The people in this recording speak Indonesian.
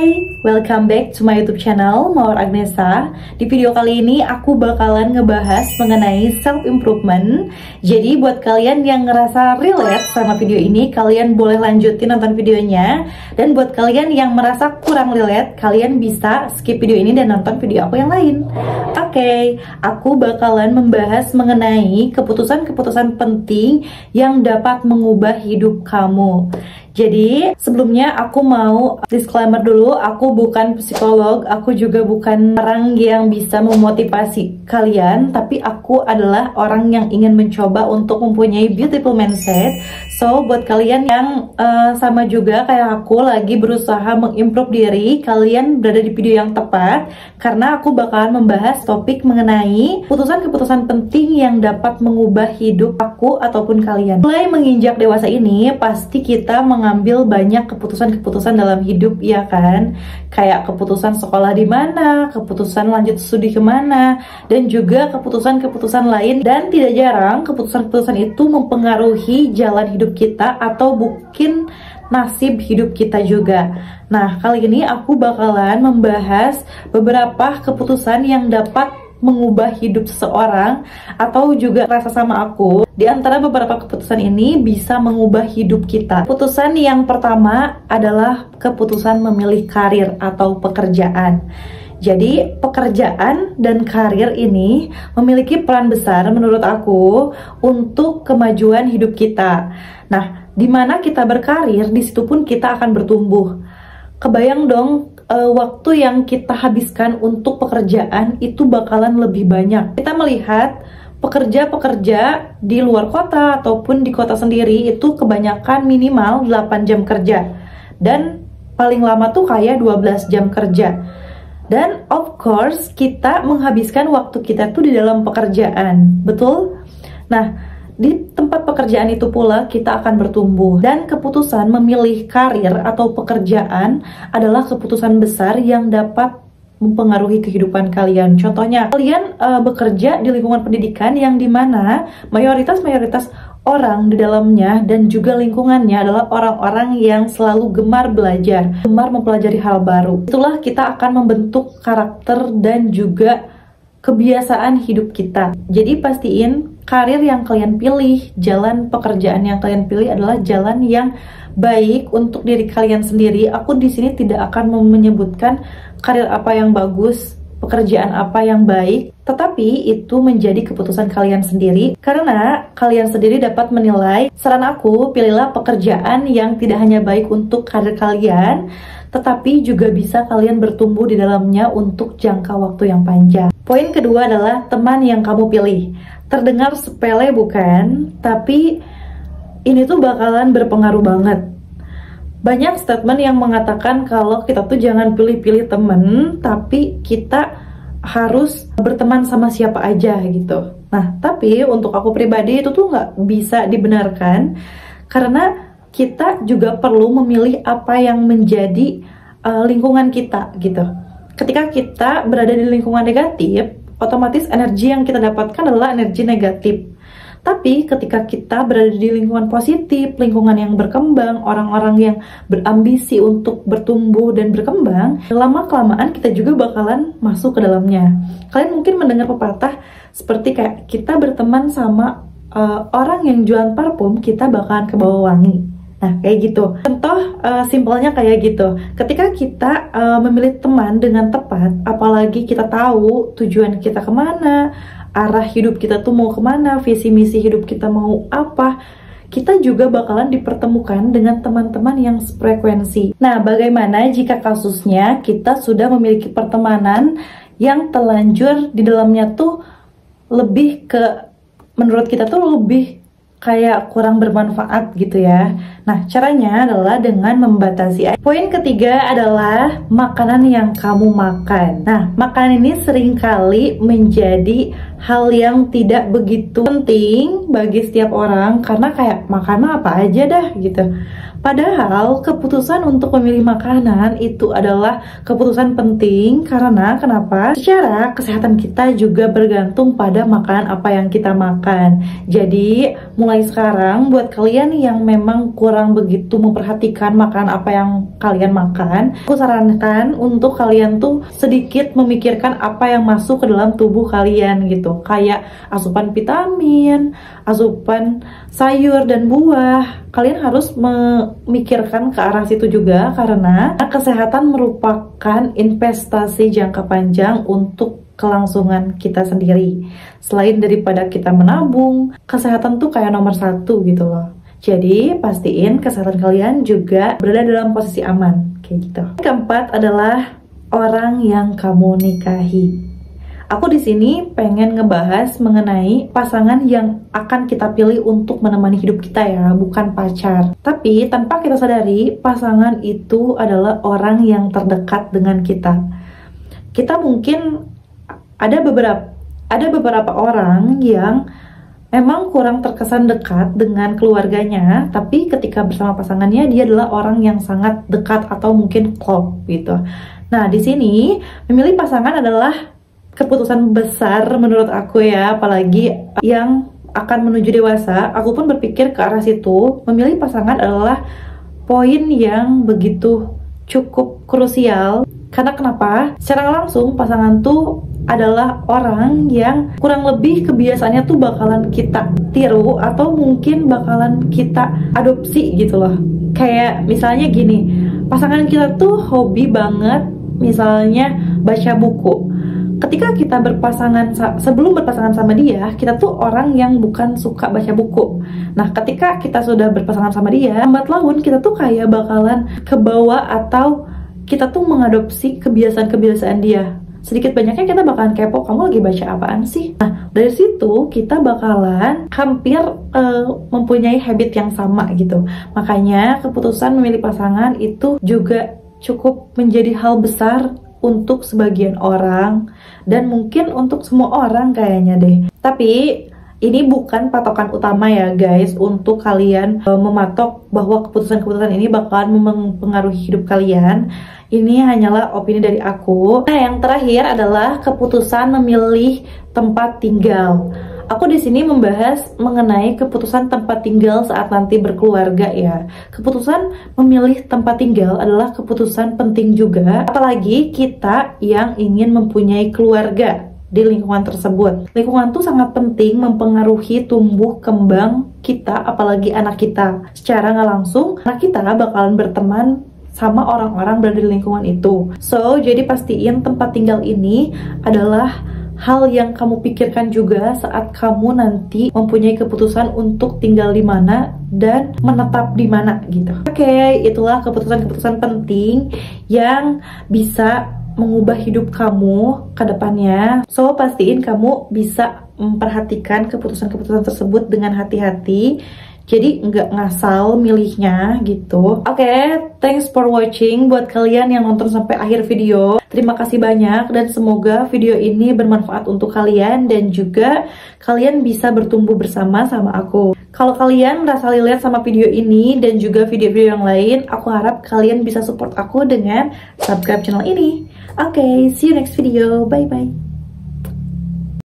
Hai, welcome back to my YouTube channel Mawar Agnesa. Di video kali ini aku bakalan ngebahas mengenai self improvement. Jadi buat kalian yang ngerasa relate sama video ini, kalian boleh lanjutin nonton videonya. Dan buat kalian yang merasa kurang relate, kalian bisa skip video ini dan nonton video aku yang lain. Oke, aku bakalan membahas mengenai keputusan-keputusan penting yang dapat mengubah hidup kamu. Jadi sebelumnya aku mau disclaimer dulu, aku bukan psikolog, aku juga bukan orang yang bisa memotivasi kalian, tapi aku adalah orang yang ingin mencoba untuk mempunyai beautiful mindset. So buat kalian yang sama juga kayak aku lagi berusaha mengimprove diri, kalian berada di video yang tepat, karena aku bakalan membahas topik mengenai keputusan-keputusan penting yang dapat mengubah hidup aku ataupun kalian. Mulai menginjak dewasa ini, pasti kita mengambil banyak keputusan-keputusan dalam hidup, ya kan? Kayak keputusan sekolah di mana, keputusan lanjut studi kemana, dan juga keputusan-keputusan lain. Dan tidak jarang keputusan-keputusan itu mempengaruhi jalan hidup kita atau mungkin nasib hidup kita juga. Nah, kali ini aku bakalan membahas beberapa keputusan yang dapat mengubah hidup seseorang atau juga rasa sama aku. Di antara beberapa keputusan ini bisa mengubah hidup kita. Keputusan yang pertama adalah keputusan memilih karir atau pekerjaan. Jadi pekerjaan dan karir ini memiliki peran besar menurut aku untuk kemajuan hidup kita. Nah, di mana kita berkarir, di situ pun kita akan bertumbuh. Kebayang dong, waktu yang kita habiskan untuk pekerjaan itu bakalan lebih banyak. Kita melihat pekerja-pekerja di luar kota ataupun di kota sendiri itu kebanyakan minimal 8 jam kerja. Dan paling lama tuh kayak 12 jam kerja. Dan of course kita menghabiskan waktu kita tuh di dalam pekerjaan, betul? Nah, di tempat pekerjaan itu pula kita akan bertumbuh. Dan keputusan memilih karir atau pekerjaan adalah keputusan besar yang dapat mempengaruhi kehidupan kalian. Contohnya, kalian bekerja di lingkungan pendidikan yang dimana mayoritas orang di dalamnya dan juga lingkungannya adalah orang-orang yang selalu gemar belajar, gemar mempelajari hal baru. Itulah kita akan membentuk karakter dan juga kebiasaan hidup kita. Jadi pastiin karir yang kalian pilih, jalan pekerjaan yang kalian pilih adalah jalan yang baik untuk diri kalian sendiri. Aku di sini tidak akan menyebutkan karir apa yang bagus, pekerjaan apa yang baik, tetapi itu menjadi keputusan kalian sendiri karena kalian sendiri dapat menilai. Saran aku, pilihlah pekerjaan yang tidak hanya baik untuk karir kalian, tetapi juga bisa kalian bertumbuh di dalamnya untuk jangka waktu yang panjang. Poin kedua adalah teman yang kamu pilih. Terdengar sepele bukan? Tapi ini tuh bakalan berpengaruh banget. Banyak statement yang mengatakan kalau kita tuh jangan pilih-pilih temen, tapi kita harus berteman sama siapa aja gitu. Nah, tapi untuk aku pribadi itu tuh nggak bisa dibenarkan karena kita juga perlu memilih apa yang menjadi lingkungan kita gitu. Ketika kita berada di lingkungan negatif, otomatis energi yang kita dapatkan adalah energi negatif. Tapi ketika kita berada di lingkungan positif, lingkungan yang berkembang, orang-orang yang berambisi untuk bertumbuh dan berkembang, lama-kelamaan kita juga bakalan masuk ke dalamnya. Kalian mungkin mendengar pepatah seperti kayak kita berteman sama orang yang jualan parfum, kita bakalan ke bawah wangi. Nah, kayak gitu. Contoh simpelnya kayak gitu. Ketika kita memilih teman dengan tepat, apalagi kita tahu tujuan kita kemana, arah hidup kita tuh mau kemana, visi misi hidup kita mau apa, kita juga bakalan dipertemukan dengan teman-teman yang frekuensi. Nah, bagaimana jika kasusnya kita sudah memiliki pertemanan yang terlanjur di dalamnya tuh lebih ke, menurut kita tuh lebih kayak kurang bermanfaat gitu ya. Nah, caranya adalah dengan membatasi. Poin ketiga adalah makanan yang kamu makan. Nah, makanan ini seringkali menjadi hal yang tidak begitu penting bagi setiap orang karena kayak makan mah apa aja dah gitu. Padahal keputusan untuk memilih makanan itu adalah keputusan penting karena kenapa? Secara kesehatan kita juga bergantung pada makanan apa yang kita makan. Jadi mulai sekarang buat kalian yang memang kurang begitu memperhatikan makanan apa yang kalian makan, aku sarankan untuk kalian tuh sedikit memikirkan apa yang masuk ke dalam tubuh kalian gitu. Kayak asupan vitamin, asupan sayur dan buah. Kalian harus memikirkan ke arah situ juga karena kesehatan merupakan investasi jangka panjang untuk kelangsungan kita sendiri. Selain daripada kita menabung, kesehatan tuh kayak nomor satu gitu loh. Jadi pastiin kesehatan kalian juga berada dalam posisi aman kayak gitu. Keempat adalah orang yang kamu nikahi. Aku di sini pengen ngebahas mengenai pasangan yang akan kita pilih untuk menemani hidup kita ya, bukan pacar. Tapi tanpa kita sadari, pasangan itu adalah orang yang terdekat dengan kita. Kita mungkin ada beberapa orang yang memang kurang terkesan dekat dengan keluarganya, tapi ketika bersama pasangannya dia adalah orang yang sangat dekat atau mungkin klop gitu. Nah, di sini memilih pasangan adalah keputusan besar menurut aku ya, apalagi yang akan menuju dewasa. Aku pun berpikir ke arah situ. Memilih pasangan adalah poin yang begitu cukup krusial. Karena kenapa? Secara langsung pasangan tuh adalah orang yang kurang lebih kebiasaannya tuh bakalan kita tiru atau mungkin bakalan kita adopsi gitu loh. Kayak misalnya gini, pasangan kita tuh hobi banget misalnya baca buku. Ketika kita sebelum berpasangan sama dia, kita tuh orang yang bukan suka baca buku. Nah, ketika kita sudah berpasangan sama dia, lambat laun kita tuh kayak bakalan kebawa atau kita tuh mengadopsi kebiasaan-kebiasaan dia. Sedikit banyaknya kita bakalan kepo, kamu lagi baca apaan sih? Nah, dari situ kita bakalan hampir mempunyai habit yang sama gitu. Makanya keputusan memilih pasangan itu juga cukup menjadi hal besar untuk sebagian orang dan mungkin untuk semua orang kayaknya deh. Tapi ini bukan patokan utama ya guys untuk kalian mematok bahwa keputusan-keputusan ini bakalan mempengaruhi hidup kalian. Ini hanyalah opini dari aku. Nah, yang terakhir adalah keputusan memilih tempat tinggal. Aku di sini membahas mengenai keputusan tempat tinggal saat nanti berkeluarga ya. Keputusan memilih tempat tinggal adalah keputusan penting juga, apalagi kita yang ingin mempunyai keluarga di lingkungan tersebut. Lingkungan tuh sangat penting mempengaruhi tumbuh kembang kita, apalagi anak kita. Secara nggak langsung, anak kita bakalan berteman sama orang-orang berada di lingkungan itu. So, jadi pastiin tempat tinggal ini adalah hal yang kamu pikirkan juga saat kamu nanti mempunyai keputusan untuk tinggal di mana dan menetap di mana gitu. Oke, itulah keputusan-keputusan penting yang bisa mengubah hidup kamu ke depannya. So, pastiin kamu bisa memperhatikan keputusan-keputusan tersebut dengan hati-hati. Jadi nggak ngasal milihnya gitu. Oke, thanks for watching. Buat kalian yang nonton sampai akhir video, terima kasih banyak dan semoga video ini bermanfaat untuk kalian dan juga kalian bisa bertumbuh bersama sama aku. Kalau kalian merasa relate sama video ini dan juga video-video yang lain, aku harap kalian bisa support aku dengan subscribe channel ini. Oke, see you next video. Bye-bye.